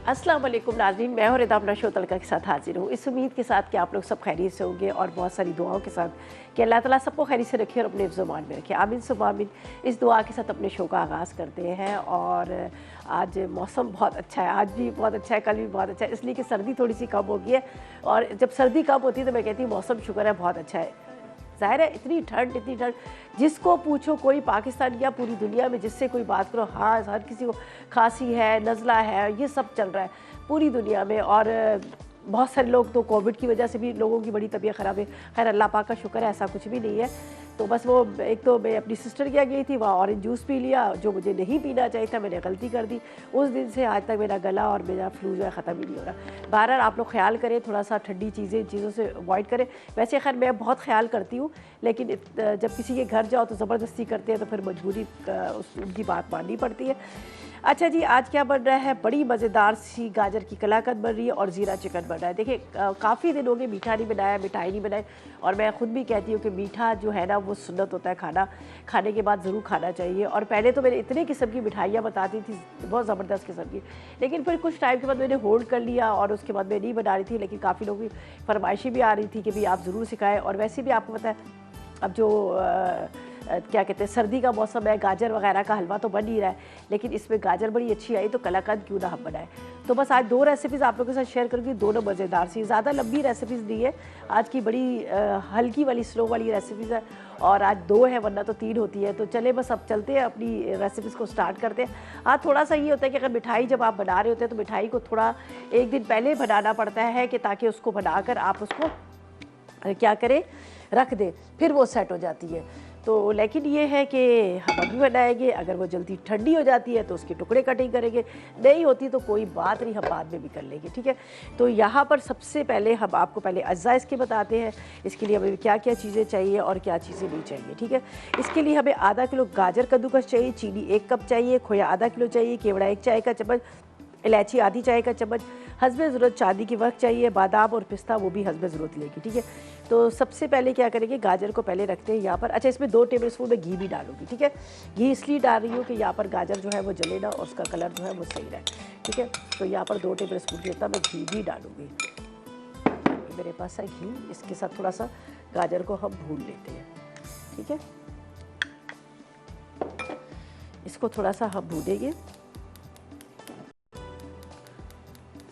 अस्सलाम वालेकुम नाज़रीन, मैं और रिदा अपना शो तड़का के साथ हाजिर हूँ। इस उम्मीद के साथ कि आप लोग सब खैरियत से होंगे और बहुत सारी दुआओं के साथ कि अल्लाह ताला सबको खैरियत से रखे और अपने ज़ुबान में रखे। आमीन सुम्मा आमीन। इस दुआ के साथ अपने शो का आगाज़ करते हैं। और आज मौसम बहुत अच्छा है, आज भी बहुत अच्छा है, कल भी बहुत अच्छा है, इसलिए कि सर्दी थोड़ी सी कम हो गई है। और जब सर्दी कम होती है तो मैं कहती हूँ मौसम शुक्र है बहुत अच्छा है। ज़ाहिर है इतनी ठंड, जिसको पूछो कोई पाकिस्तान या पूरी दुनिया में जिससे कोई बात करो, हाँ हर किसी को खांसी है, नज़ला है, ये सब चल रहा है पूरी दुनिया में। और बहुत सारे लोग तो कोविड की वजह से भी लोगों की बड़ी तबीयत ख़राब है। खैर अल्लाह पाक का शुक्र है ऐसा कुछ भी नहीं है। तो बस वो एक तो मैं अपनी सिस्टर के यहाँ गई थी, वहाँ ऑरेंज जूस पी लिया जो मुझे नहीं पीना चाहिए था, मैंने गलती कर दी। उस दिन से आज तक मेरा गला और मेरा फ्लू जो है ख़त्म ही नहीं हो रहा। बहरहाल आप लोग ख्याल करें, थोड़ा सा ठंडी चीज़ों से अवॉइड करें। वैसे खैर मैं बहुत ख्याल करती हूँ, लेकिन जब किसी के घर जाओ तो ज़बरदस्ती करते हैं तो फिर मजबूरी उनकी बात माननी पड़ती है। अच्छा जी, आज क्या बन रहा है? बड़ी मज़ेदार सी गाजर की कलाकंद बन रही है और ज़ीरा चिकन बन रहा है। देखिए काफ़ी दिन हो गए मीठा नहीं बनाया, मिठाई नहीं बनाई। और मैं ख़ुद भी कहती हूँ कि मीठा जो है ना वो सुन्नत होता है, खाने के बाद ज़रूर खाना चाहिए। और पहले तो मैंने इतने किस्म की मिठाइयाँ बताती थी, बहुत ज़बरदस्त किस्म की, लेकिन फिर कुछ टाइम के बाद मैंने होल्ड कर लिया और उसके बाद मैं नहीं बना रही थी। लेकिन काफ़ी लोगों की फरमाइशें भी आ रही थी कि भाई आप ज़रूर सिखाएँ। और वैसे भी आपको पता है अब जो क्या कहते हैं सर्दी का मौसम है, गाजर वगैरह का हलवा तो बन ही रहा है, लेकिन इसमें गाजर बड़ी अच्छी आई तो कलाकंद क्यों ना हम बनाएं। तो बस आज दो रेसिपीज़ आप लोगों के साथ शेयर करूँगी, दोनों मज़ेदार सी, ज़्यादा लंबी रेसिपीज़ नहीं है आज की, बड़ी हल्की वाली स्लो वाली रेसिपीज़ है। और आज दो है वरना तो तीन होती है। तो चले बस अब चलते हैं अपनी रेसिपीज़ को स्टार्ट करते हैं। हाँ थोड़ा सा ये होता है कि अगर मिठाई जब आप बना रहे होते हैं तो मिठाई को थोड़ा एक दिन पहले बनाना पड़ता है कि ताकि उसको बनाकर आप उसको क्या करें, रख दें, फिर वो सेट हो जाती है। तो लेकिन ये है कि हम अभी बनाएंगे, अगर वो जल्दी ठंडी हो जाती है तो उसके टुकड़े कटिंग करेंगे, नहीं होती तो कोई बात नहीं, हम बाद में भी कर लेंगे, ठीक है। तो यहाँ पर सबसे पहले हम आपको पहले अज्जा इसके बताते हैं, इसके लिए हमें क्या क्या चीज़ें चाहिए और क्या चीज़ें नहीं चाहिए, ठीक है। इसके लिए हमें आधा किलो गाजर कद्दूकस चाहिए, चीनी 1 कप चाहिए, खोया आधा किलो चाहिए, केवड़ा 1 चाय का चम्मच, इलायची आधी चाय का चम्मच, हस्बे ज़रूरत चांदी की वर्क चाहिए, बादाम और पिस्ता वो भी हस्बे ज़रूरत लेगी, ठीक है। तो सबसे पहले क्या करेंगे, गाजर को पहले रखते हैं यहाँ पर। अच्छा इसमें 2 टेबलस्पून में घी भी डालूंगी, ठीक है। घी इसलिए डाल रही हूँ कि यहाँ पर गाजर जो है वो जले ना और उसका कलर जो है वो सही रहे, ठीक है। तो यहाँ पर 2 टेबलस्पून जितना मैं घी भी डालूँगी। मेरे पास है घी, इसके साथ थोड़ा सा गाजर को हम भून लेते हैं, ठीक है। इसको थोड़ा सा हम भूनेंगे,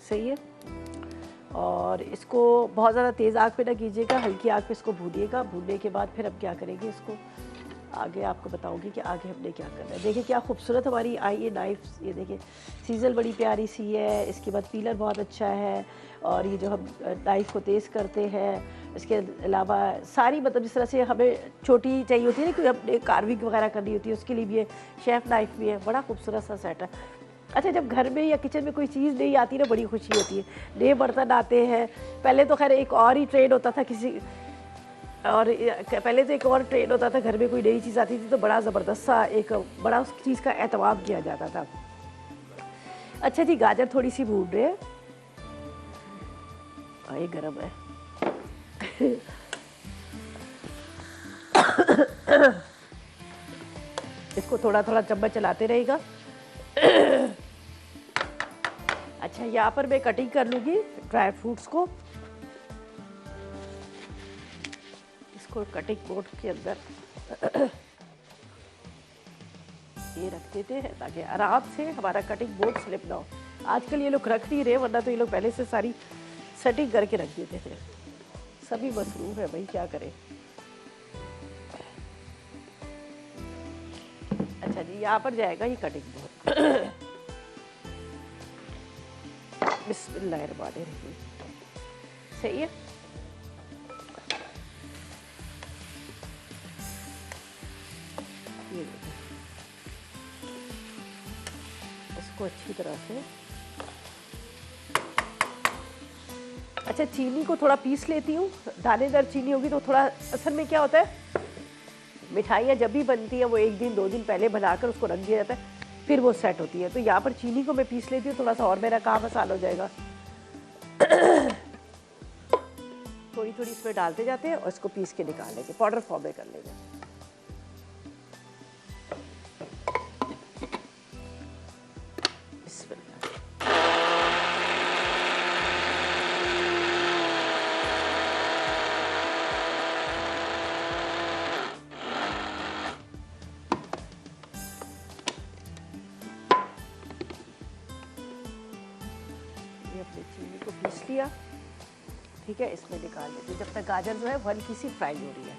सही है। और इसको बहुत ज़्यादा तेज़ आग पे ना कीजिएगा, हल्की आग पे इसको भूनिएगा। भूनने के बाद फिर हम क्या करेंगे, इसको आगे आपको बताऊंगी कि आगे हमने क्या करना है। देखिए क्या खूबसूरत हमारी आई है नाइफ, ये देखिए सीजल बड़ी प्यारी सी है, इसके बाद पीलर बहुत अच्छा है। और ये जो हम नाइफ़ को तेज़ करते हैं, इसके अलावा सारी मतलब जिस तरह से हमें छोटी चाहिए होती है ना, कोई अपने कार्विंग वगैरह करनी होती है, उसके लिए भी है, शेफ़ नाइफ़ भी है, बड़ा खूबसूरत सा सेट है। अच्छा जब घर में या किचन में कोई चीज़ नहीं आती ना, बड़ी खुशी होती है। नए बर्तन आते हैं, पहले तो खैर एक और ही ट्रेंड होता था किसी, और पहले तो एक और ट्रेंड होता था, घर में कोई नई चीज़ आती थी तो बड़ा ज़बरदस्त सा एक बड़ा उस चीज़ का एहतमाम किया जाता था। अच्छा जी, गाजर थोड़ी सी भून रहे हैं, ये गर्म है। इसको थोड़ा थोड़ा चम्मच चलाते रहेगा। अच्छा यहाँ पर मैं कटिंग कर लूँगी ड्राई फ्रूट्स को, इसको कटिंग बोर्ड के अंदर ये रख देते हैं ताकि आराम से हमारा कटिंग बोर्ड स्लिप ना हो। आजकल ये लोग रख नहीं रहे, वरना तो ये लोग पहले से सारी सेटिंग करके रख देते थे। सभी मसरूफ है भाई, क्या करें। अच्छा जी, यहाँ पर जाएगा ये कटिंग बोर्ड। बिस्मिल्लाहिर्रहमानिर्रहीम, सही है। ये देखिए, इसको अच्छी तरह से, अच्छा चीनी को थोड़ा पीस लेती हूँ, दानेदार चीनी होगी तो थोड़ा, असल में क्या होता है मिठाइयाँ जब भी बनती है वो 1 दिन 2 दिन पहले बनाकर उसको रख दिया जाता है, फिर वो सेट होती है। तो यहाँ पर चीनी को मैं पीस लेती हूँ, थोड़ा सा और मेरा काम आसान हो जाएगा। थोड़ी थोड़ी इसमें डालते जाते हैं और इसको पीस के निकाल लेंगे, पाउडर फॉर्म में कर लेंगे। दिया, ठीक है, इसमें निकाल लेते जब तक गाजर जो है वो हल्की सी फ्राई हो रही है।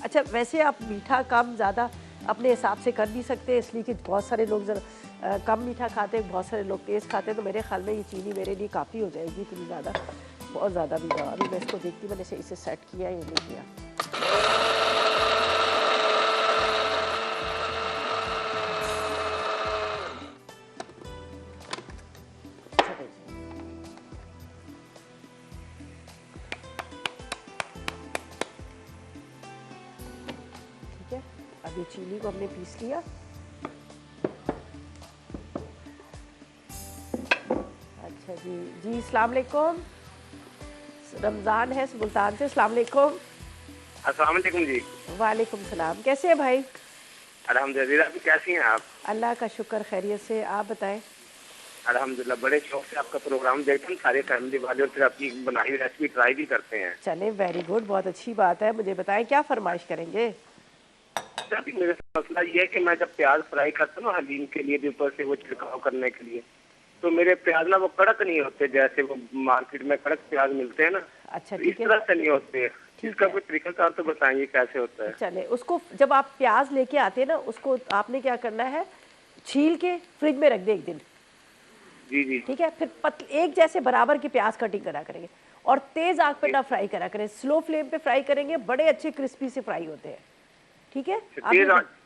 अच्छा, वैसे आप मीठा कम ज़्यादा अपने हिसाब से कर भी सकते हैं, इसलिए कि बहुत सारे लोग जरा कम मीठा खाते हैं, बहुत सारे लोग तेज़ खाते हैं, तो मेरे ख्याल में ये चीनी मेरे लिए काफ़ी हो जाएगी, इतनी ज़्यादा, बहुत ज़्यादा भी ना। अभी मैं इसको देखती, मैंने इसे सेट किया या नहीं किया। ठीक है, अब ये चीनी को हमने पीस लिया। अच्छा जी, जी अस्सलाम वालेकुम, रमज़ान है मुल्तान से। अस्सलाम वालेकुम। अस्सलाम वालेकुम जी। वालेकुम सलाम, कैसे हैं भाई? अल्हम्दुलिल्लाह, अभी कैसी हैं आप? अल्लाह का शुक्र, खैरियत से, आप बताएं। अल्हम्दुलिल्लाह, बड़े शौक से आपका प्रोग्राम देखते हैं, सारे फैमिली वाले, और फिर आपकी बनाई हुई रेसिपी ट्राई भी करते हैं। चले, वेरी गुड, बहुत अच्छी बात है। मुझे बताएं क्या फरमाइश करेंगे? अभी मेरे साथ मसला ये है कि मैं जब प्याज फ्राई करता हूँ ना हलीम के लिए भी, ऊपर से वो छिड़काव करने के लिए, तो मेरे प्याज ना वो कड़क नहीं होते, जैसे वो मार्केट में कड़क प्याज मिलते हैं ना, अच्छा, तो ठीक इस है, तरह से नहीं होते। ठीक इसका है। कोई तरीका तो बताएंगे कैसे होता है? चले, उसको जब आप प्याज लेके आते हैं ना, उसको आपने क्या करना है, छील के फ्रिज में रख दे एक दिन, जी जी। ठीक है। फिर एक जैसे बराबर की प्याज कटिंग करा करेंगे, और तेज आग पे ना फ्राई करा करें, स्लो फ्लेम पे फ्राई करेंगे, बड़े अच्छे क्रिस्पी से फ्राई होते हैं, ठीक है।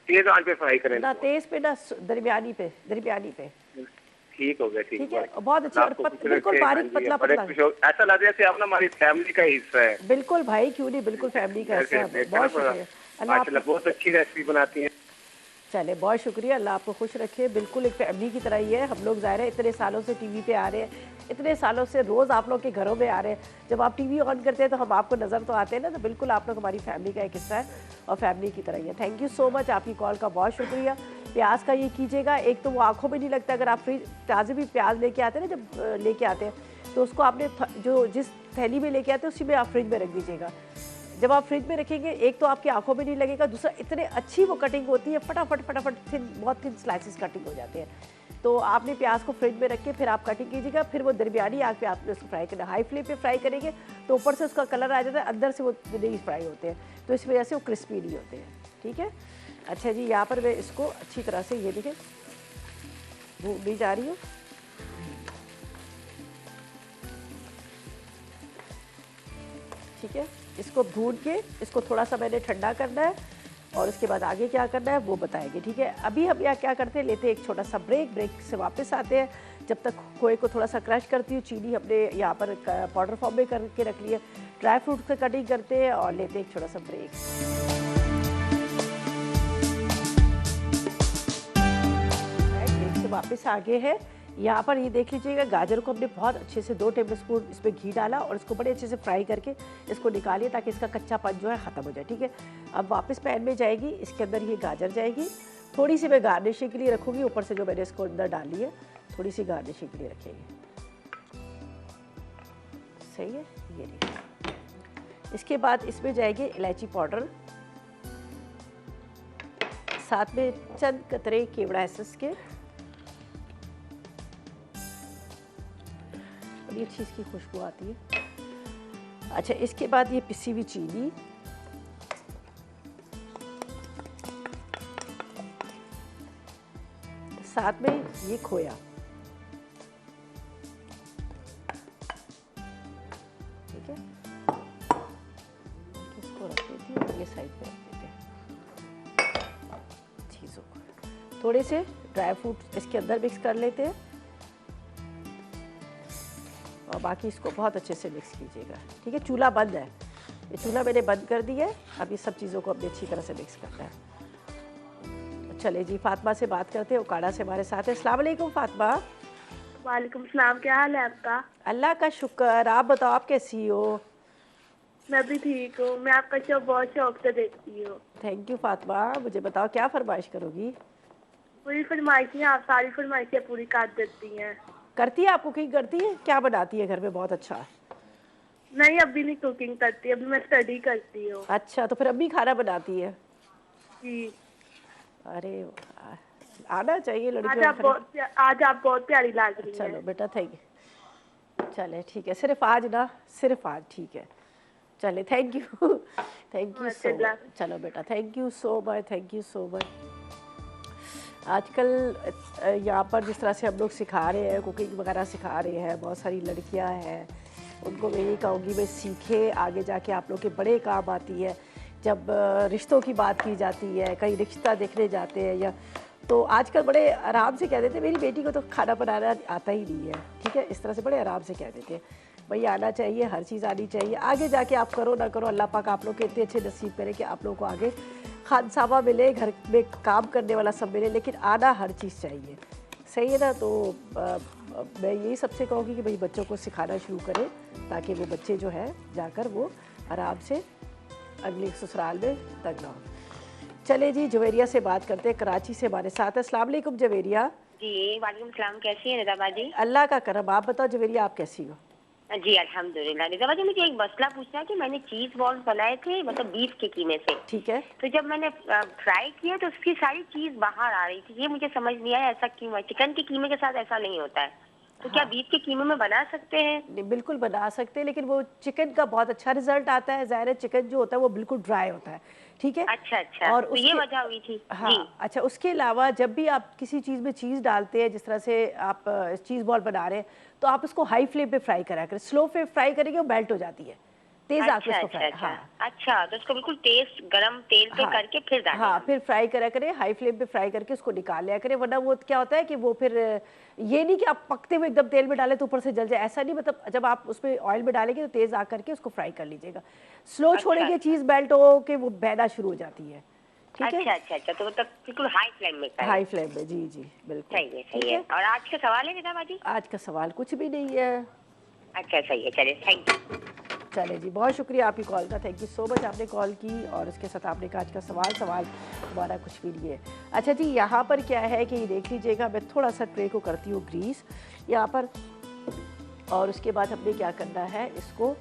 तेज आंच पे फ्राई करें ना तो? तेज पे ना दरमियानी पे, दरमियानी पे, ठीक हो गया, ठीक ठीक है। है। बहुत अच्छे, और आपको कुछ बिल्कुल रखे, हाँ बारीक जी, पतला बड़े पतला। खुश हो, ऐसा लग रहा है जैसे आप ना हमारी फैमिली का हिस्सा है। बिल्कुल भाई, क्यों नहीं, बिल्कुल फैमिली का हिस्सा है। बहुत शुक्रिया, अल्लाह माशाल्लाह, आपको, बहुत अच्छी रेसिपी बनाती हैं। चले, बहुत शुक्रिया, अल्लाह आपको खुश रखे। बिल्कुल एक फैमिली की तरह ही है हम लोग। ज़ाहिर है इतने सालों से टीवी पे आ रहे हैं, इतने सालों से रोज़ आप लोग के घरों में आ रहे हैं, जब आप टीवी ऑन करते हैं तो हम आपको नज़र तो आते हैं ना, तो बिल्कुल आप लोग हमारी फैमिली का एक हिस्सा है और फैमिली की तरह ही है। थैंक यू सो मच, आपकी कॉल का बहुत शुक्रिया। प्याज का ये कीजिएगा, एक तो वो आँखों में नहीं लगता, अगर आप फ्रिज ताज़े भी प्याज लेके आते हैं ना, जब लेके आते हैं तो उसको आपने जो जिस थैली में लेके आते हैं उसी में आप फ्रिज में रख दीजिएगा। जब आप फ्रिज में रखेंगे, एक तो आपकी आंखों में नहीं लगेगा, दूसरा इतने अच्छी वो कटिंग होती है, फटाफट फटाफट थिन, बहुत थिन स्लाइसिस कटिंग हो जाते हैं। तो आपने प्याज को फ्रिज में रख के फिर आप कटिंग कीजिएगा, फिर वो दरमियानी आग पे आपने उसको फ्राई करना। हाई फ्लेम पे फ्राई करेंगे तो ऊपर से उसका कलर आ जाता है, अंदर से वो नहीं फ्राई होते हैं, तो इस वजह से वो क्रिस्पी नहीं होते हैं, ठीक है। अच्छा जी, यहाँ पर मैं इसको अच्छी तरह से ये देखें भूननी जा रही हूँ, ठीक है। इसको भून के इसको थोड़ा सा मैंने ठंडा करना है, और उसके बाद आगे क्या करना है वो बताएंगे, ठीक है। अभी हम यहाँ क्या करते हैं, लेते हैं एक छोटा सा ब्रेक, ब्रेक से वापस आते हैं। जब तक खोए को थोड़ा सा क्रश करती हूँ, चीनी हमने यहाँ पर पाउडर फॉर्म में करके रख लिया, ड्राई फ्रूट से कटिंग करते हैं और लेते हैं एक छोटा सा ब्रेक। ब्रेक से वापस आगे है। यहाँ पर ये देख लीजिएगा, गाजर को हमने बहुत अच्छे से 2 टेबल स्पून इसमें घी डाला और इसको बड़े अच्छे से फ्राई करके इसको निकालिए, ताकि इसका कच्चापन जो है ख़त्म हो जाए, ठीक है। अब वापस पैन में जाएगी, इसके अंदर ये गाजर जाएगी, थोड़ी सी मैं गार्निशिंग के लिए रखूँगी, ऊपर से जो मैंने इसको अंदर डाली है थोड़ी सी गार्निशिंग के लिए रखेंगे, सही है। ये देखिए, इसके बाद इसमें जाएगी इलायची पाउडर, साथ में चंद कतरे केवड़ा एसेंस के, बड़ी अच्छी इसकी खुशबू आती है। अच्छा, इसके बाद ये पिसी हुई चीनी, साथ में ये खोया, ठीक है। इसको रख देती हूँ, ये साइड पे रख देते हैं चीज़ों को। थोड़े से ड्राई फ्रूट इसके अंदर मिक्स कर लेते हैं, और बाकी इसको बहुत अच्छे से मिक्स कीजिएगा, ठीक है। चूल्हा बंद है, ये चूल्हा मैंने बंद कर दिया है। अब ये सब चीज़ों को अपने अच्छी तरह से मिक्स करना है। चले जी, फातिमा से बात करते हैं, उकाड़ा से हमारे साथ है। अस्सलाम वालेकुम फातिमा। वालेकुम सलाम, क्या हाल है आपका? अल्लाह का शुक्र, आप बताओ आप कैसी हो? मैं भी ठीक हूँ, मैं आपका शो बहुत शौक से देखती हूँ। Thank you Fatima. मुझे बताओ क्या फरमाइश करोगी? पूरी फरमाइशें आप सारी फरमाइशें पूरी कर देती हैं। करती है, आप कुकिंग करती है? क्या बनाती है घर में बहुत अच्छा? नहीं, अभी नहीं कुकिंग करती, अभी मैं स्टडी करती हूँ। अच्छा, तो फिर अम्मी खाना बनाती है? जी। अरे वाह, आना चाहिए आज लड़कियों आप आज आप बहुत प्यारी लग रही चलो हैं। बेटा थैंक यू। चले ठीक है, सिर्फ आज ना, सिर्फ आज ठीक है। चले थैंक यू थैंक यू सो माशाल्लाह। मच। चलो बेटा thank you so much, thank you so much. आजकल यहाँ पर जिस तरह से हम लोग सिखा रहे हैं, कुकिंग वगैरह सिखा रहे हैं, बहुत सारी लड़कियाँ हैं, उनको मैं यही कहूँगी मैं सीखे, आगे जाके आप लोग के बड़े काम आती है। जब रिश्तों की बात की जाती है, कहीं रिश्ता देखने जाते हैं या तो आजकल बड़े आराम से कह देते हैं मेरी बेटी को तो खाना बनाना आता ही नहीं है, ठीक है, इस तरह से बड़े आराम से कह देते हैं। भाई आना चाहिए, हर चीज़ आनी चाहिए। आगे जाके आप करो ना करो, अल्लाह पाक आप लोग के इतने अच्छे नसीब करे कि आप लोगों को आगे खानसामा मिले, घर में काम करने वाला सब मिले, लेकिन आना हर चीज़ चाहिए, सही है ना। तो मैं यही सबसे कहूँगी कि भाई बच्चों को सिखाना शुरू करें ताकि वो बच्चे जो है जाकर वो आराम से अगले ससुराल में तंग ना हो। चले जी जवेरिया से बात करते हैं, कराची से हमारे साथ है। अस्सलाम वालेकुम जवेरिया। जी वालेकुम सलाम, कैसी है निदा बाजी? अल्लाह का करम, आप बताओ जवेरिया आप कैसी हो? जी अल्हम्दुलिल्लाह। निदा बाजी मुझे एक मसला पूछना है कि मैंने चीज बॉल्स बनाए थे मतलब बीफ के कीमे से, ठीक है। तो जब मैंने फ्राई किया तो उसकी सारी चीज बाहर आ रही थी, ये मुझे समझ नहीं आया ऐसा क्यों है। चिकन के कीमे के साथ ऐसा नहीं होता है, तो क्या बीफ के कीमे में बना सकते हैं? नहीं, बिल्कुल बना सकते हैं, लेकिन वो चिकन का बहुत अच्छा रिजल्ट आता है। ज़ाहिर है चिकन जो होता है वो बिल्कुल ड्राई होता है, ठीक है। अच्छा अच्छा, और तो ये वजह हुई थी। हाँ जी अच्छा, उसके अलावा जब भी आप किसी चीज़ में चीज़ डालते हैं, जिस तरह से आप चीज़ बॉल बना रहे हैं, तो आप उसको हाई फ्लेम पे फ्राई करा करें। स्लो पे फ्राई करेंगे वो मेल्ट हो जाती है, तेज़ आंच पे अच्छा उसको अच्छा फ्राई। अच्छा हाँ अच्छा, तो उसको बिल्कुल तेज गरम तेल पे हाँ, करके फिर डालें। हाँ फिर फ्राई करा करें, हाई फ्लेम पे फ्राई करके उसको निकाल लिया करें, वरना वो क्या होता है कि वो फिर ये नहीं कि आप पकते हुए एकदम तेल में डालें तो ऊपर से जल जाए, ऐसा नहीं। मतलब जब आप उसमें ऑयल में डालेंगे तो तेज़ आग करके उसको फ्राई कर लीजिएगा। स्लो छोड़ेंगे, अच्छा। चीज़ मेल्ट हो के वो बहना शुरू हो जाती है, ठीक अच्छा है। अच्छा अच्छा, तो मतलब बिल्कुल हाई फ्लेम में करें। हाई फ्लेम में, जी जी बिल्कुल। सही है ठीक सही है। और आज का सवाल है निदा बाजी? आज का सवाल कुछ भी नहीं है। अच्छा सही है, चलिए थैंक यू। चले जी, बहुत शुक्रिया आपकी कॉल का, थैंक यू सो मच, आपने कॉल की और उसके साथ आपने कहा आज का सवाल हमारा कुछ भी नहीं है। अच्छा जी, यहाँ पर क्या है कि देख लीजिएगा, मैं थोड़ा सा ट्रे को करती हूँ ग्रीस यहाँ पर, और उसके बाद हमने क्या करना है, इसको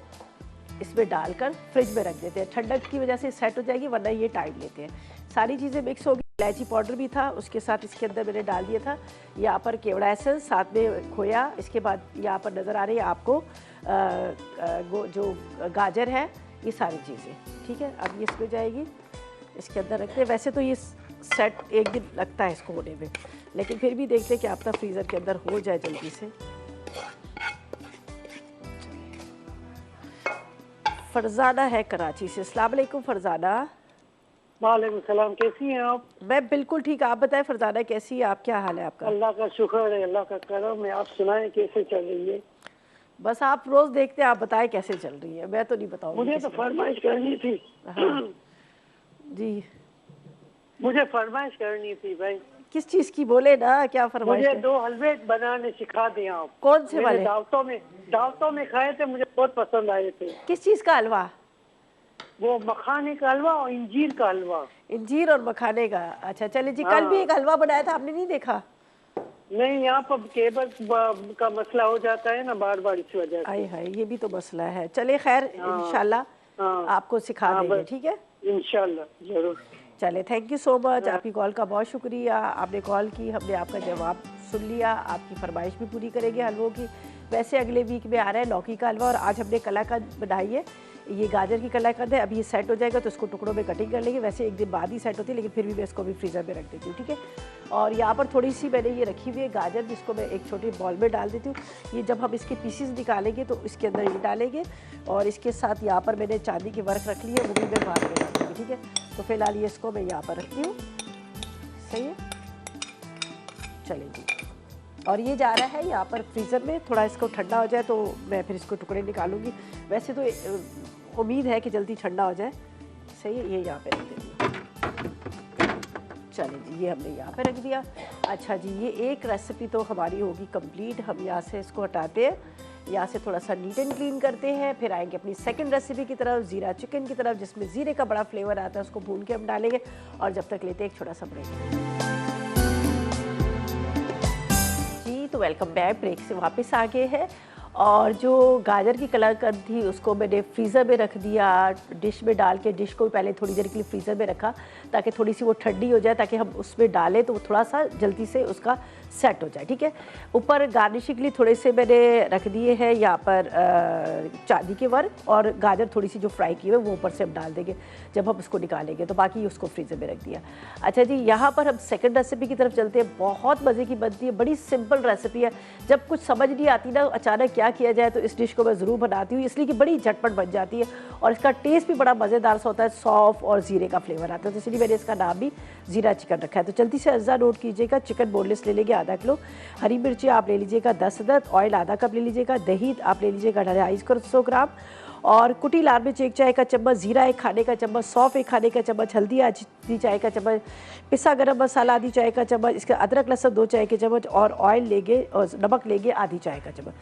इसमें डालकर फ्रिज में रख देते हैं। ठंडक की वजह से सेट हो जाएगी, वरना ये टाइम लेते हैं। सारी चीज़ें मिक्स होगी, इलायची पाउडर भी था, उसके साथ इसके अंदर मैंने डाल दिया था यहाँ पर केवड़ा एसेंस, साथ में खोया। इसके बाद यहाँ पर नज़र आ रही है आपको जो गाजर है, ये सारी चीज़ें, ठीक है। अब ये इसमें जाएगी, इसके अंदर रखते हैं। वैसे तो ये सेट एक दिन लगता है इसको होने में, लेकिन फिर भी देखते हैं कि आपका फ्रीज़र के अंदर हो जाए जल्दी से। फरजाना है कराची से। अस्सलाम वालेकुम फरजाना। वालेकुम सलाम, कैसी हैं आप? मैं बिल्कुल ठीक, आप बताएं फरजाना कैसी है आप, क्या हाल है आपका? अल्लाह का शुक्र है, अल्लाह का करम है। आप सुनाएं कैसे चल रही है? बस आप रोज देखते हैं, आप बताएं कैसे चल रही है, मैं तो नहीं बताऊंगी। मुझे तो फरमाइश करनी थी। हाँ जी, मुझे फरमाइश करनी थी भाई। किस चीज की बोले ना, क्या फरमाइश मुझे है? 2 हलवे बनाने सिखा दें आप। कौन से मैंने वाले? दावतों में खाए थे, मुझे बहुत पसंद आए थे। किस चीज का हलवा? वो मखाने का हलवा और इंजीर का हलवा। इंजीर और मखाने का, अच्छा चलिए जी। कल भी एक हलवा बनाया था, आपने नहीं देखा? नहीं, यहाँ पर केबल का मसला हो जाता है ना बार बार, इस वजह से। आए हाय, ये भी तो मसला है। चले खैर, इंशाल्लाह आपको सिखा देंगे, ठीक है इंशाल्लाह जरूर। चले, थैंक यू सो मच, आपकी कॉल का बहुत शुक्रिया। आपने कॉल की, हमने आपका जवाब सुन लिया, आपकी फरमाइश भी पूरी करेंगे हलवों की। वैसे अगले वीक में आ रहा है लौकी का हलवा, और आज हमने कलाकंद बनाई है, ये गाजर की कलाकंद है। अभी ये सेट हो जाएगा तो इसको टुकड़ों में कटिंग कर लेंगे। वैसे एक दिन बाद ही सेट होती है, लेकिन फिर भी मैं इसको भी फ्रीज़र में रख देती हूँ, ठीक है। और यहाँ पर थोड़ी सी मैंने ये रखी हुई है गाजर, जिसको मैं एक छोटी बॉल में डाल देती हूँ। ये जब हम इसके पीसेस निकालेंगे तो इसके अंदर ये डालेंगे, और इसके साथ यहाँ पर मैंने चांदी की वर्क रख ली है, वो भी मैं बाद में डाल दूँगी, ठीक है। तो फिलहाल ये इसको मैं यहाँ पर रखती हूँ, सही है। चलिए जी, और ये जा रहा है यहाँ पर फ्रीज़र में, थोड़ा इसको ठंडा हो जाए तो मैं फिर इसको टुकड़े निकालूंगी। वैसे तो उम्मीद है कि जल्दी ठंडा हो जाए, सही है। ये यहाँ पे रख देती हूँ। चलिए जी, ये हमने यहाँ पे रख दिया। अच्छा जी, ये एक रेसिपी तो हमारी होगी कंप्लीट। हम यहाँ से इसको हटाते हैं, यहाँ से थोड़ा सा नीट एंड क्लीन करते हैं, फिर आएंगे अपनी सेकंड रेसिपी की तरफ, ज़ीरा चिकन की तरफ, जिसमें ज़ीरे का बड़ा फ्लेवर आता है, उसको भून के हम डालेंगे। और जब तक लेते हैं एक छोटा सा ब्रेक। तो वेलकम बैक, ब्रेक से वापस आ गए हैं। और जो गाजर की कलाकंद थी उसको मैंने फ्रीज़र में रख दिया, डिश में डाल के डिश को भी पहले थोड़ी देर के लिए फ्रीज़र में रखा ताकि थोड़ी सी वो ठंडी हो जाए, ताकि हम उसमें डालें तो वो थोड़ा सा जल्दी से उसका सेट हो जाए। ठीक है, ऊपर गार्निशिंग के लिए थोड़े से मैंने रख दिए हैं यहाँ पर चांदी के वर्क, और गाजर थोड़ी सी जो फ्राई की हुई है वो ऊपर से हम डाल देंगे जब हम उसको निकालेंगे, तो बाकी उसको फ्रीज़र में रख दिया। अच्छा जी, यहाँ पर हम सेकंड रेसिपी की तरफ चलते हैं। बहुत मज़े की बनती है, बड़ी सिंपल रेसिपी है। जब कुछ समझ नहीं आती ना अचानक क्या किया जाए, तो इस डिश को मैं ज़रूर बनाती हूँ, इसलिए कि बड़ी झटपट बन जाती है और इसका टेस्ट भी बड़ा मज़ेदार सा होता है, सौंफ और ज़ीरे का फ्लेवर आता है, तो इसलिए मैंने इसका नाम भी ज़ीरा चिकन रखा है। तो जल्दी से अज्जा नोट कीजिएगा। चिकन बोनलेस ले लेंगे आधा किलो, हरी मिर्ची आप ले लीजिएगा 10 अदद, ऑयल आधा कप ले लीजिएगा, दही आप ले लीजिएगा 250 ग्राम, और कुटी लाल मिर्च 1 चाय का चम्मच, जीरा 1 खाने का चम्मच, सौंफ 1 खाने का चम्मच, हल्दी आधी चाय का चम्मच, पिसा गरम मसाला आधी चाय का चम्मच, इसके अदरक लहसुन 2 चाय के चम्मच, और ऑयल लेंगे और नमक लेंगे आधी चाय का चम्मच।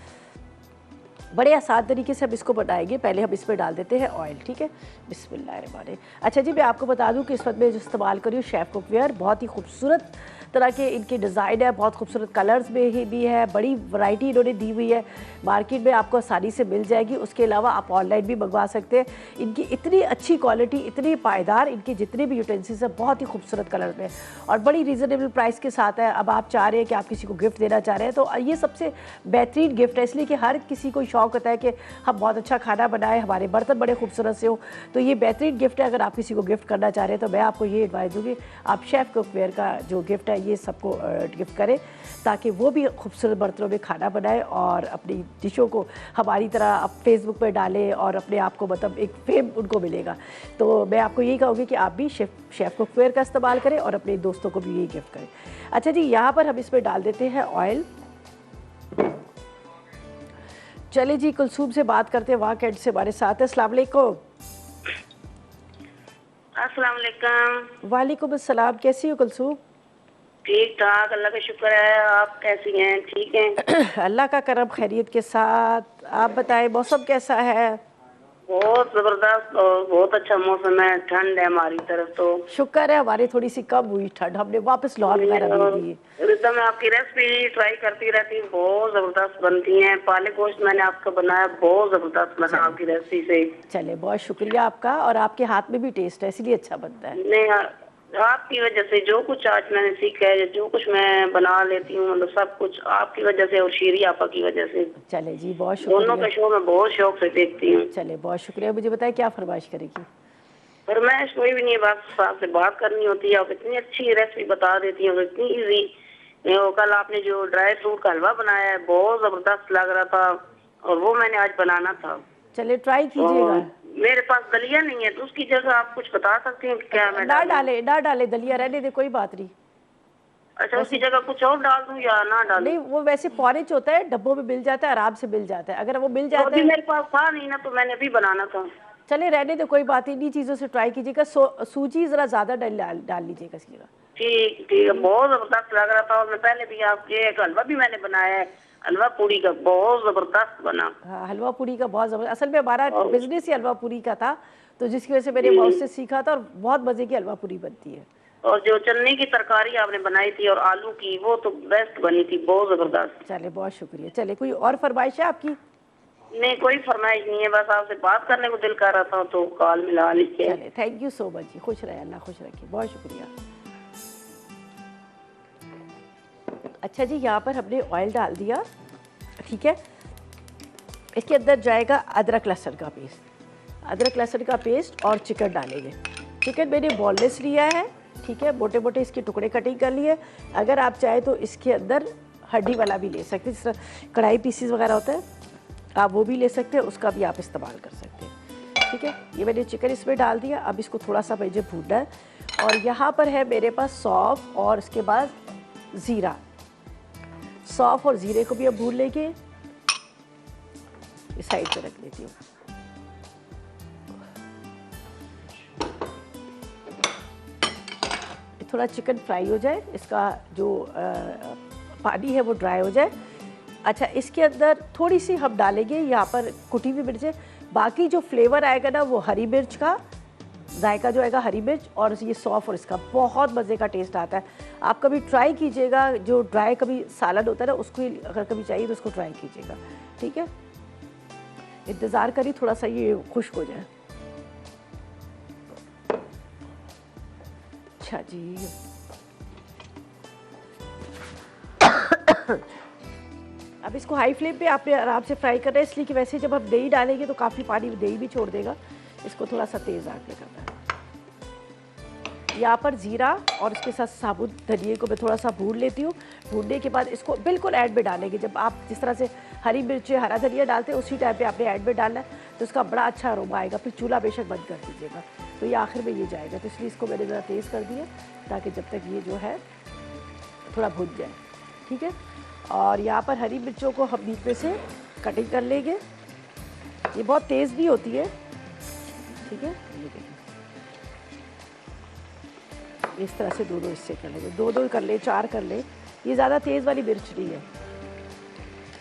बड़े आसान तरीके से हम इसको बनाएंगे। पहले हम इसमें डाल देते हैं ऑयल। ठीक है, बिस्मिल्लाहिर्रहमानिर्रहीम। अच्छा जी, मैं आपको बता दूं कि इस वक्त मैं जो इस्तेमाल कर रही हूँ शेफ़ कुकवेयर, बहुत ही खूबसूरत तरह के इनके डिज़ाइन है, बहुत खूबसूरत कलर्स में ही भी है, बड़ी वैरायटी इन्होंने दी हुई है, मार्केट में आपको आसानी से मिल जाएगी। उसके अलावा आप ऑनलाइन भी मंगवा सकते हैं। इनकी इतनी अच्छी क्वालिटी, इतनी पायदार, इनके जितने भी यूटेंसिल्स हैं बहुत ही खूबसूरत कलर में और बड़ी रीज़नेबल प्राइस के साथ है। अब आप चाह रहे हैं कि आप किसी को गिफ्ट देना चाह रहे हैं, तो ये सबसे बेहतरीन गिफ्ट है, इसलिए कि हर किसी को शौक होता है कि हम बहुत अच्छा खाना बनाएं, हमारे बर्तन बड़े खूबसूरत से हो, तो ये बेहतरीन गिफ्ट है। अगर आप किसी को गिफ्ट करना चाह रहे हैं तो मैं आपको ये एडवाइस दूँगी, आप शेफ़ कुकवेयर का जो गिफ्ट है ये सबको गिफ्ट करें, ताकि वो भी खूबसूरत बर्तनों में खाना बनाए और अपनी डिशों को हमारी तरह आप फेसबुक पर डालें और अपने आप को मतलब एक फेम उनको मिलेगा। तो मैं आपको यही कहूँगी कि आप भी शेफ़ कुकवेयर का इस्तेमाल करें और अपने दोस्तों को भी यही गिफ्ट करें। अच्छा जी, यहाँ पर हम इसमें डाल देते हैं ऑयल। चले जी, कुलसूम से बात करते हैं, वहाँ कैंट से हमारे साथ है। अस्सलाम वालेकुम। अस्सलाम वालेकुम। वालेकुम अस्सलाम, कैसी हो कुलसूम? ठीक ठाक, अल्लाह का शुक्र है। आप कैसी हैं? ठीक हैं? अल्लाह का करम खैरियत के साथ। आप बताएं, मौसम कैसा है? बहुत जबरदस्त और बहुत अच्छा मौसम है, ठंड है हमारी तरफ तो। शुक्र है, हमारी थोड़ी सी कम हुई ठंड, हमने वापस लाहौर में रह दी। मैं आपकी रेसिपी ट्राई करती रहती हूँ, बहुत जबरदस्त बनती है। पालक गोश्त मैंने आपका बनाया, बहुत जबरदस्त बना आपकी रेसिपी से। चले, बहुत शुक्रिया आपका, और आपके हाथ में भी टेस्ट है इसलिए अच्छा बनता है। नहीं, आपकी वजह से जो कुछ आज मैंने सीखा है, जो कुछ मैं बना लेती हूँ, मतलब सब कुछ आपकी वजह से और शीरी आपा की वजह से। चले जी, बहुत शुक्रिया। दोनों का शो मैं बहुत शौक से देखती हूँ। चले, बहुत शुक्रिया। मुझे बताए क्या फरमाइश करेगी? फरमाइश कोई भी नहीं, बस आपसे बात करनी होती है। आप इतनी अच्छी रेसिपी बता देती हैं, इतनी इजी। कल आपने जो ड्राई फ्रूट का हलवा बनाया है बहुत जबरदस्त लग रहा था, और वो मैंने आज बनाना था। चले, ट्राई कीजिएगा। मेरे पास दलिया नहीं है, तो उसकी जगह आप कुछ बता सकती हैं क्या? मैं ना डाले दलिया, रहने दे, कोई बात नहीं। अच्छा, उसकी जगह कुछ और डाल दूं या ना डालूं? नहीं, वो वैसे पॉरेज होता है, डब्बों में मिल जाता है, आराम से मिल जाता है। अगर वो मिल जाता है, मेरे पास था नहीं ना, तो मैंने अभी बनाना था। चले, रहने दे, कोई बात नहीं। इन्हीं चीज़ों से ट्राई कीजिएगा। सूजी ज़रा ज़्यादा डाल लीजिएगा इसकी जगह। ठीक ठीक है, बहुत जबरदस्त लग रहा था। और मैं पहले भी आपके एक हलवा भी मैंने बनाया है, हलवा पूरी का, बहुत जबरदस्त बना। हाँ, हलवा पूरी का बहुत जबरदस्त। असल में हमारा बिजनेस ही हलवा पूरी का था, तो जिसकी वजह से मैंने उससे सीखा था, और बहुत मजे की हलवा पूरी बनती है। और जो चने की तरकारी आपने बनाई थी और आलू की, वो तो बेस्ट बनी थी, बहुत जबरदस्त। चले, बहुत शुक्रिया। चले, कोई और फरमाइश है आपकी? नहीं, कोई फरमाइश नहीं है, बस आपसे बात करने को दिल कर रहा था, तो कॉल मिला लीजिए। चले, थैंक यू सो मच जी, खुश रहे, अल्लाह खुश रखे, बहुत शुक्रिया। अच्छा जी, यहाँ पर हमने ऑयल डाल दिया। ठीक है, इसके अंदर जाएगा अदरक लहसुन का पेस्ट, अदरक लहसुन का पेस्ट, और चिकन डालेंगे। चिकन मैंने बोनलेस लिया है। ठीक है, मोटे मोटे इसके टुकड़े कटिंग कर लिए। अगर आप चाहे तो इसके अंदर हड्डी वाला भी ले सकते हैं, जिस तरह कढ़ाई पीसीस वगैरह होता है, आप वो भी ले सकते हैं, उसका भी आप इस्तेमाल कर सकते हैं। ठीक है, ये मैंने चिकन इसमें डाल दिया। अब इसको थोड़ा सा मुझे भूनना है, और यहाँ पर है मेरे पास सौंफ, और उसके बाद ज़ीरा। सौंफ और ज़ीरे को भी अब भून लेंगे, इस साइड पे रख देती हूँ। थोड़ा चिकन फ्राई हो जाए, इसका जो पानी है वो ड्राई हो जाए। अच्छा, इसके अंदर थोड़ी सी हम डालेंगे यहाँ पर कुटी हुई मिर्चें। बाकी जो फ्लेवर आएगा ना, वो हरी मिर्च का जायका जो आएगा, हरी मिर्च और ये सौंफ, और इसका बहुत मज़े का टेस्ट आता है। आप कभी ट्राई कीजिएगा, जो ड्राई कभी सालन होता है ना, उसको अगर कभी चाहिए तो उसको ट्राई कीजिएगा। ठीक है, इंतज़ार करिए थोड़ा सा ये खुश्क हो जाए। अच्छा जी, अब इसको हाई फ्लेम पे आपने आराम से फ्राई करना है, इसलिए कि वैसे जब हम दही डालेंगे तो काफ़ी पानी दही भी छोड़ देगा। इसको थोड़ा सा तेज़ आंच पे करना है। यहाँ पर जीरा और उसके साथ साबुत धनिए को मैं थोड़ा सा भून लेती हूँ। भूनने के बाद इसको बिल्कुल ऐड में डालेंगे। जब आप जिस तरह से हरी मिर्च हरा धनिया डालते हैं उसी टाइम पे आपने ऐड में डालना है, तो उसका बड़ा अच्छा अरोमा आएगा। फिर चूल्हा बेशक बंद कर दीजिएगा, तो ये आखिर में ये जाएगा। तो इसलिए इसको मैंने ज़रा तेज़ कर दिया ताकि जब तक ये जो है थोड़ा भुन जाए। ठीक है, और यहाँ पर हरी मिर्चों को हम बीच में से कटिंग कर लेंगे। ये बहुत तेज़ भी होती है। ठीक है, ये देखिए इस तरह से दो हिस्से कर लेंगे, दो कर ले, 4 कर ले। ये ज़्यादा तेज़ वाली मिर्च नहीं है,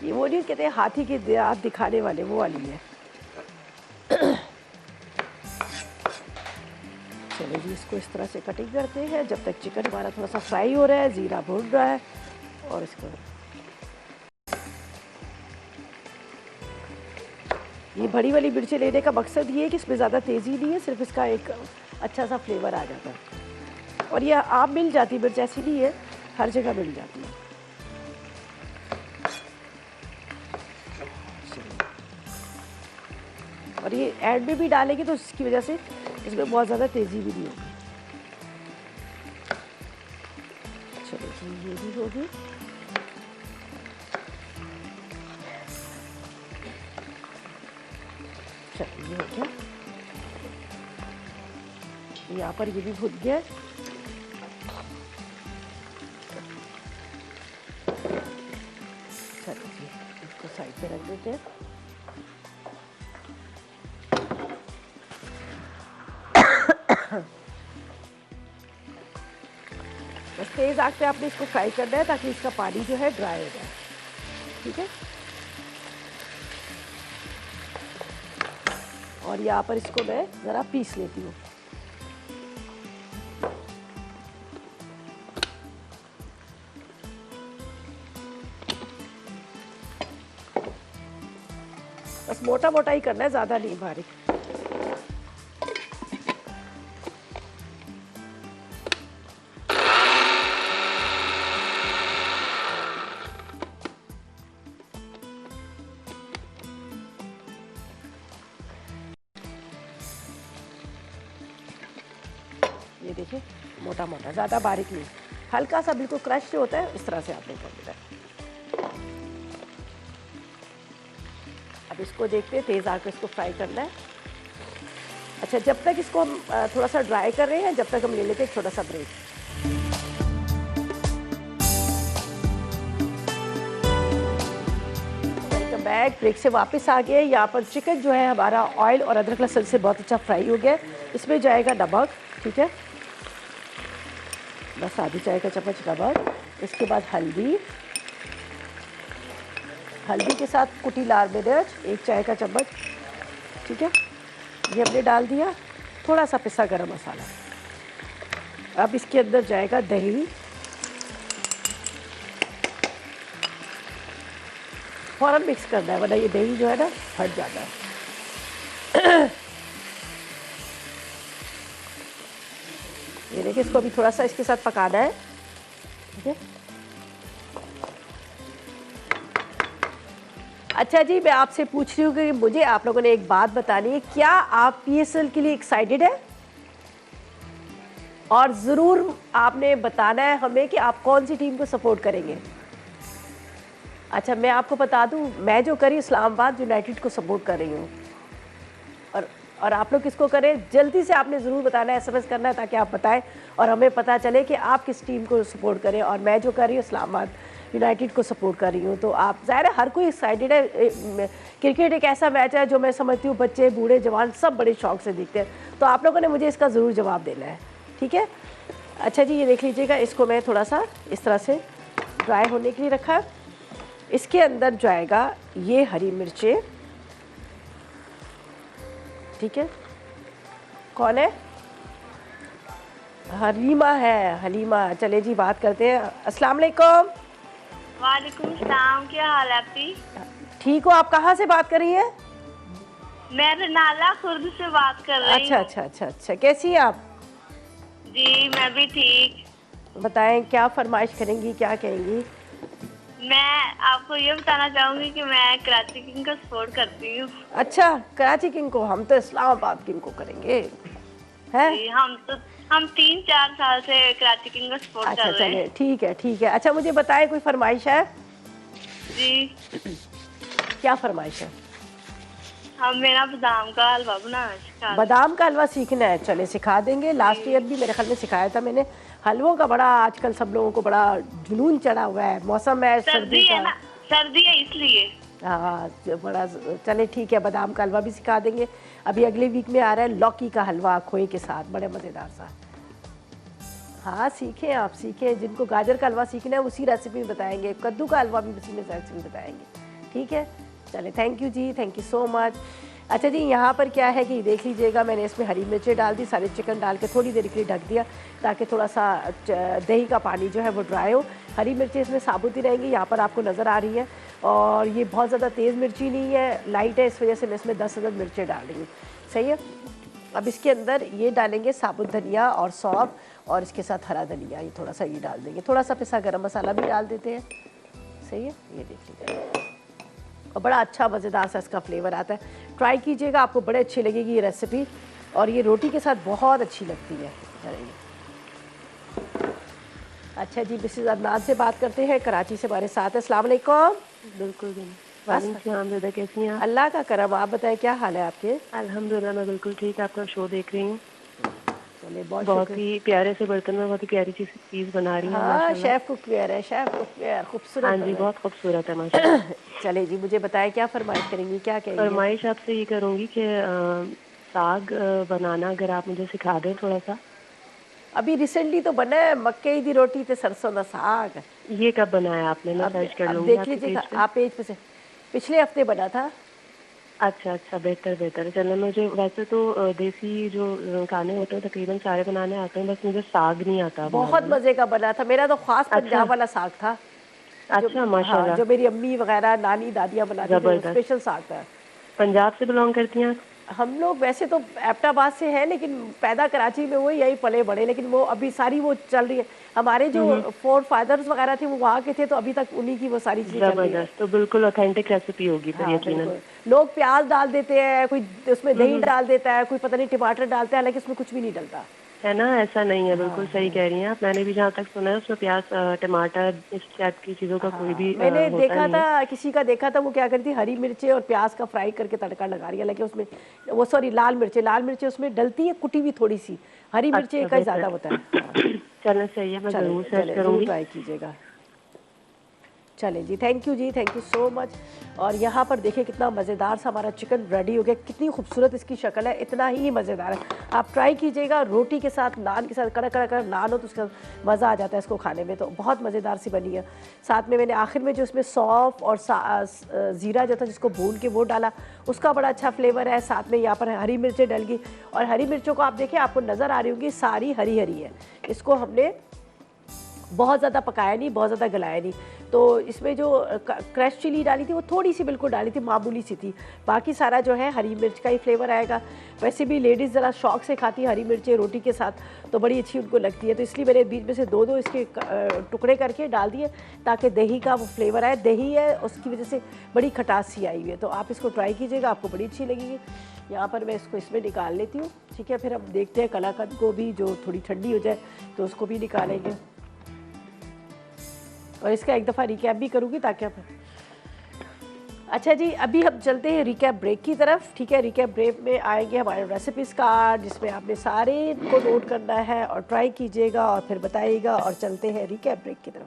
ये वो नहीं कहते हाथी के दांत दिखाने वाले, वो वाली है। चलिए जी, इसको इस तरह से कटिंग करते हैं जब तक चिकन हमारा थोड़ा सा फ्राई हो रहा है, ज़ीरा भून रहा है। और इसको ये बड़ी वाली मिर्चें लेने का मकसद ये है कि इसमें ज़्यादा तेज़ी नहीं है, सिर्फ इसका एक अच्छा सा फ्लेवर आ जाता है। और ये आम मिल जाती मिर्च, ऐसी नहीं है, हर जगह मिल जाती है। और ये ऐड में भी डालेंगे तो इसकी वजह से इसमें बहुत ज़्यादा तेज़ी भी नहीं होगी। चलो जी, ये भी होगी। चलो ये हो गया, यहाँ पर ये भी भुन गया। चलो जी, इसको साइड पे रख देते हैं। बस तेज़ आग पे आपने इसको फ्राई करना है ताकि इसका पानी जो है ड्राई हो जाए। ठीक है, और यहाँ पर इसको मैं ज़रा पीस लेती हूँ। बस मोटा मोटा ही करना है, ज़्यादा नहीं बारीक। ये देखिए मोटा मोटा, ज़्यादा बारीक नहीं, हल्का सा बिल्कुल क्रश जो होता है इस तरह से आपने कर देना है। अब इसको देखते हैं, तेज़ आग पे इसको फ्राई करना है। अच्छा, जब तक इसको हम थोड़ा सा ड्राई कर रहे हैं, जब तक हम ले लेते हैं एक छोटा सा ब्रेक। वेलकम बैक, ब्रेक से वापस आ गए। यहाँ पर चिकन जो है हमारा ऑयल और अदरक लहसुन से बहुत अच्छा फ्राई हो गया। इसमें जाएगा नमक। ठीक है, बस आधी चाय का चम्मच नमक। इसके बाद हल्दी, हल्दी के साथ कुटी लाल मिर्च 1 चाय का चम्मच। ठीक है, ये हमने डाल दिया। थोड़ा सा पिसा गरम मसाला। अब इसके अंदर जाएगा दही, फ़ौरन मिक्स करना है वरना ये दही जो है ना फट जाता है। ये देखिए, इसको अभी थोड़ा सा इसके साथ पकाना है। ठीक है, अच्छा जी, मैं आपसे पूछ रही हूँ कि मुझे आप लोगों ने एक बात बतानी है, क्या आप PSL के लिए एक्साइटेड है? और ज़रूर आपने बताना है हमें कि आप कौन सी टीम को सपोर्ट करेंगे। अच्छा, मैं आपको बता दूं, मैं जो करी इस्लामाबाद यूनाइटेड को सपोर्ट कर रही हूँ। और आप लोग किसको करें, जल्दी से आपने ज़रूर बताना है, SMS करना है ताकि आप बताएं और हमें पता चले कि आप किस टीम को सपोर्ट करें। और मैं जो कर रही हूँ इस्लामाबाद यूनाइटेड को सपोर्ट कर रही हूँ। तो आप, ज़ाहिर है हर कोई एक्साइटेड है। क्रिकेट एक ऐसा मैच है जो मैं समझती हूँ बच्चे बूढ़े जवान सब बड़े शौक से देखते हैं। तो आप लोगों ने मुझे इसका ज़रूर जवाब देना है। ठीक है, अच्छा जी, ये देख लीजिएगा, इसको मैं थोड़ा सा इस तरह से ड्राई होने के लिए रखा। इसके अंदर जाएगा ये हरी मिर्चें। ठीक है, कौन है? हलीमा है, हलीमा। चले जी, बात करते हैं। अस्सलाम वालेकुम। वालेकुम सलाम, क्या हाल है आपकी? ठीक हो? आप कहाँ से बात कर रही हैं? मैं रनाला खुर्द से बात कर रही अच्छा हूँ। अच्छा अच्छा अच्छा, कैसी हैं आप? जी मैं भी ठीक। बताएं क्या फरमाइश करेंगी, क्या कहेंगी? मैं आपको ये बताना चाहूंगी कि मैं कराची किंग को सपोर्ट करती हूँ। अच्छा, कराची किंग को, हम तो इस्लामाबाद किंग को करेंगे हैं? जी हम 3-4 साल से कराची किंग को सपोर्ट अच्छा कर रहे चलिए हैं। ठीक है ठीक है। अच्छा मुझे बताएं कोई फरमाइश है? जी क्या फरमाइश है? हम मेरा बादाम का हलवा बनाना सिखा दें। बादाम का हलवा सीखना है, चले सिखा देंगे। लास्ट ईयर भी मेरे ख्याल में सिखाया था मैंने। हलवों का बड़ा आजकल सब लोगों को बड़ा जुनून चढ़ा हुआ है, मौसम है सर्दी सर्दी है ना, का। सर्दी है इसलिए। हाँ बड़ा, चले ठीक है, बादाम का हलवा भी सिखा देंगे। अभी अगले वीक में आ रहा है लौकी का हलवा खोए के साथ, बड़े मज़ेदार सा। हाँ सीखें, आप सीखें। जिनको गाजर का हलवा सीखना है उसी रेसिपी में बताएंगे, कद्दू का हलवा भी उसी में रेसिपी बताएंगे। ठीक है, चले, थैंक यू जी, थैंक यू सो मच। अच्छा जी, यहाँ पर क्या है कि देख लीजिएगा, मैंने इसमें हरी मिर्चें डाल दी, सारे चिकन डाल के थोड़ी देर के लिए ढक दिया ताकि थोड़ा सा दही का पानी जो है वो ड्राई हो। हरी मिर्चें इसमें साबुत ही रहेंगी, यहाँ पर आपको नज़र आ रही हैं। और ये बहुत ज़्यादा तेज़ मिर्ची नहीं है, लाइट है, इस वजह से मैं इसमें 10 अदद मिर्चें डाल रही हूँ। सही है। अब इसके अंदर ये डालेंगे साबुत धनिया और सौंफ, और इसके साथ हरा धनिया, ये थोड़ा सा ये डाल देंगे। थोड़ा सा पिसा गरम मसाला भी डाल देते हैं। सही है, ये देख लीजिए, और बड़ा अच्छा मज़ेदार सा इसका फ्लेवर आता है। ट्राई कीजिएगा, आपको बड़े अच्छी लगेगी ये रेसिपी, और ये रोटी के साथ बहुत अच्छी लगती है। अच्छा जी, मिसेस अदनान से बात करते हैं, कराची से हमारे साथ है। अस्सलाम वालेकुम। बिल्कुल वालेकुम, कैसी हैं आप? अल्लाह का करम, आप बताएं क्या हाल है आपके? अल्हम्दुलिल्लाह मैं बिल्कुल ठीक। आपका शो देख रही हूँ। चलिए, बहुत बहुत शुक्रिया। ही प्यारे से बर्तन में बहुत ही प्यारी चीज बना रही हैं हाँ, माशाल्लाह। शेफ कुकवेयर है, शेफ कुकवेयर, खूबसूरत। हाँ जी, बहुत खूबसूरत है माशाल्लाह। चले जी, मुझे बताएं क्या फरमाइश करेंगी, क्या कहेंगी? फरमाइश आपसे ये करूँगी कि साग बनाना अगर आप मुझे सिखा दें थोड़ा सा। अभी रिसेंटली तो बना है मक्के दी रोटी ते सरसों दा साग। ये कब बनाया आपने? मैं सर्च कर अब लूँगी देख आपके लीजिएगा पेज पे। आप पेज पे से, पिछले हफ्ते बना था। अच्छा अच्छा, बेहतर। चलो, मुझे वैसे तो देसी जो खाने होते हैं तकरीबन सारे बनाने आते हैं, बस मुझे साग नहीं आता बहुत बनाना। मजे का बना था, मेरा तो खास अच्छा। पंजाब वाला साग था। अच्छा माशाल्लाह। हाँ, जो मेरी अम्मी वगैरह नानी दादियाँ बनाती थी, जबरदस्त। स्पेशल साग था। पंजाब से बिलोंग करती हैं आप? हम लोग वैसे तो एबटाबाद से हैं, लेकिन पैदा कराची में हुए, यही पले बड़े, लेकिन वो अभी सारी वो चल रही है। हमारे जो फोर फादर्स वगैरह थे वो वहाँ के थे, तो अभी तक उन्हीं की वो सारी चीज़ें चल रही है। जबरदस्त, तो बिल्कुल ऑथेंटिक रेसिपी होगी फिर हाँ, यकीनन। बिल्कुल। लोग प्याज डाल देते हैं, कोई उसमें दही डाल देता है, कोई पता नहीं टमाटर डालता है, हालांकि उसमें कुछ भी नहीं डलता है ना, ऐसा नहीं है, बिल्कुल सही कह रही हैं आप। मैंने भी जहाँ तक सुना है उसमें प्याज टमाटर इस टाइप की चीज़ों का कोई भी मैंने होता देखा नहीं है। था, किसी का देखा था, वो क्या करती हरी मिर्चें और प्याज का फ्राई करके तड़का लगा रही है, हालांकि उसमें वो सॉरी लाल मिर्चें उसमें डलती है, कुटी हुई थोड़ी सी, हरी मिर्चें अच्छा, का ज़्यादा होता है। हाँ। चलो सही है, मैं जरूर सर्च करूँगी। ट्राई कीजिएगा। चलें जी, थैंक यू सो मच। और यहाँ पर देखिए कितना मज़ेदार सा हमारा चिकन रेडी हो गया, कितनी खूबसूरत इसकी शक्ल है, इतना ही मज़ेदार है। आप ट्राई कीजिएगा, रोटी के साथ, नान के साथ, कड़क कड़क नान हो तो उसका मज़ा आ जाता है इसको खाने में, तो बहुत मज़ेदार सी बनी है। साथ में मैंने आखिर में जो इसमें सौंफ और ज़ीरा जो था जिसको भून के वो डाला, उसका बड़ा अच्छा फ्लेवर है। साथ में यहाँ पर हरी मिर्चें डल गई, और हरी मिर्चों को आप देखिए, आपको नज़र आ रही होंगी सारी हरी हरी है। इसको हमने बहुत ज़्यादा पकाया नहीं, बहुत ज़्यादा गलाया नहीं। तो इसमें जो क्रश चिली डाली थी वो थोड़ी सी बिल्कुल डाली थी, मामूली सी थी, बाकी सारा जो है हरी मिर्च का ही फ्लेवर आएगा। वैसे भी लेडीज़ ज़रा शौक से खाती है हरी मिर्चें रोटी के साथ, तो बड़ी अच्छी उनको लगती है, तो इसलिए मैंने बीच में से दो इसके टुकड़े करके डाल दिए ताकि दही का वो फ्लेवर आए। दही है उसकी वजह से बड़ी खटास सी आई हुई है, तो आप इसको ट्राई कीजिएगा, आपको बड़ी अच्छी लगेगी। यहाँ पर मैं इसको इसमें निकाल लेती हूँ, ठीक है। फिर हम देखते हैं कलाकंद को भी, जो थोड़ी ठंडी हो जाए तो उसको भी निकालेंगे, और इसका एक दफ़ा रिकैप भी करूँगी ताकि आप। अच्छा जी, अभी हम चलते हैं रिकैप ब्रेक की तरफ, ठीक है। रिकैप ब्रेक में आएंगे हमारे रेसिपीज़ कार्ड, जिसमें आपने सारे को नोट करना है और ट्राई कीजिएगा और फिर बताइएगा, और चलते हैं रिकैप ब्रेक की तरफ।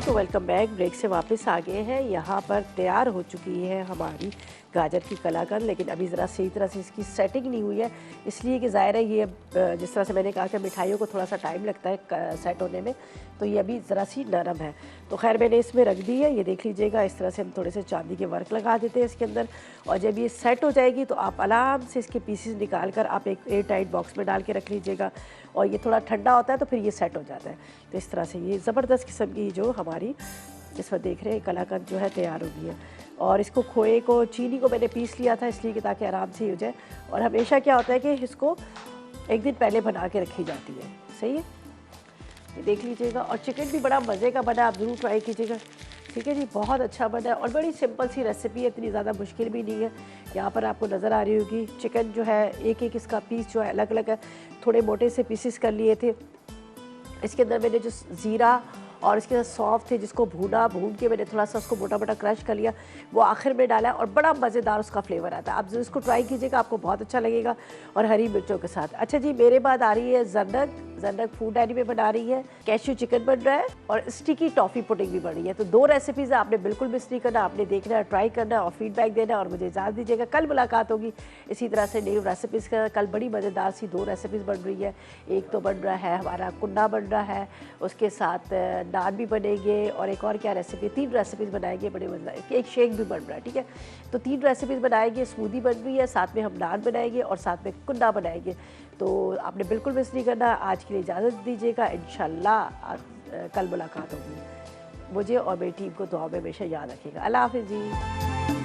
तो तो वेलकम बैक। ब्रेक से वापस आ गए हैं। यहाँ पर तैयार हो चुकी है हमारी गाजर की कलाकंद, लेकिन अभी ज़रा सही तरह से इसकी सेटिंग नहीं हुई है, इसलिए कि ज़ाहिर है ये जिस तरह से मैंने कहा कि मिठाइयों को थोड़ा सा टाइम लगता है सेट होने में, तो ये अभी ज़रा सी नरम है। तो खैर मैंने इसमें रख दी है, ये देख लीजिएगा। इस तरह से हम थोड़े से चांदी के वर्क लगा देते हैं इसके अंदर, और जब ये सेट हो जाएगी तो आप आराम से इसके पीसेस निकाल कर आप एक एयर टाइट बॉक्स में डाल के रख लीजिएगा, और ये थोड़ा ठंडा होता है तो फिर ये सेट हो जाता है। तो इस तरह से ये ज़बरदस्त किस्म की जो हमारी इस पर देख रहे हैं कलाकंद जो है तैयार हो गई है। और इसको खोए को चीनी को मैंने पीस लिया था इसलिए कि ताकि आराम से हो जाए, और हमेशा क्या होता है कि इसको एक दिन पहले बना के रखी जाती है। सही है, ये देख लीजिएगा। और चिकन भी बड़ा मज़े का बना, आप ज़रूर ट्राई कीजिएगा। ठीक है जी, बहुत अच्छा बना है और बड़ी सिंपल सी रेसिपी है, इतनी ज़्यादा मुश्किल भी नहीं है। यहाँ पर आपको नज़र आ रही होगी चिकन जो है एक एक इसका पीस जो है अलग अलग है, थोड़े मोटे से पीसेस कर लिए थे। इसके अंदर मैंने जो ज़ीरा और इसके साथ सौंफ थे जिसको भून के मैंने थोड़ा सा उसको मोटा मोटा क्रश कर लिया, वो आखिर में डाला है और बड़ा मज़ेदार उसका फ्लेवर आता है। आप इसको ट्राई कीजिएगा, आपको बहुत अच्छा लगेगा, और हरी मिर्चों के साथ। अच्छा जी, मेरे बाद आ रही है जन्नत फूड डायरी में बना रही है कैश्यू चिकन बन रहा है, और स्टिकी टॉफ़ी पुडिंग भी बन रही है। तो 2 रेसिपीज़ आपने बिल्कुल मिस नहीं करना, आपने देखना है, ट्राई करना है और फीडबैक देना है, और मुझे इजाज़त दीजिएगा। कल मुलाकात होगी इसी तरह से न्यू रेसिपीज़ का। कल बड़ी मज़ेदार सी 2 रेसिपीज़ बन रही है। एक तो बन रहा है हमारा कुन्ना बन रहा है, उसके साथ नान भी बनेंगे, और एक और क्या रेसिपी, 3 रेसिपीज़ बनाएंगे बड़े मज़ेदार। एक शेक भी बन रहा है। ठीक है, तो 3 रेसिपीज़ बनाएंगे। स्मूदी बन रही है, साथ में हम नान बनाएंगे और साथ में कुन्ना बनाएंगे। तो आपने बिल्कुल मिस नहीं करना। आज के लिए इजाज़त दीजिएगा, इंशाल्लाह कल मुलाकात होगी। मुझे और मेरी टीम को दुआ में हमेशा याद रखिएगा। अल्लाह हाफ़िज़ जी।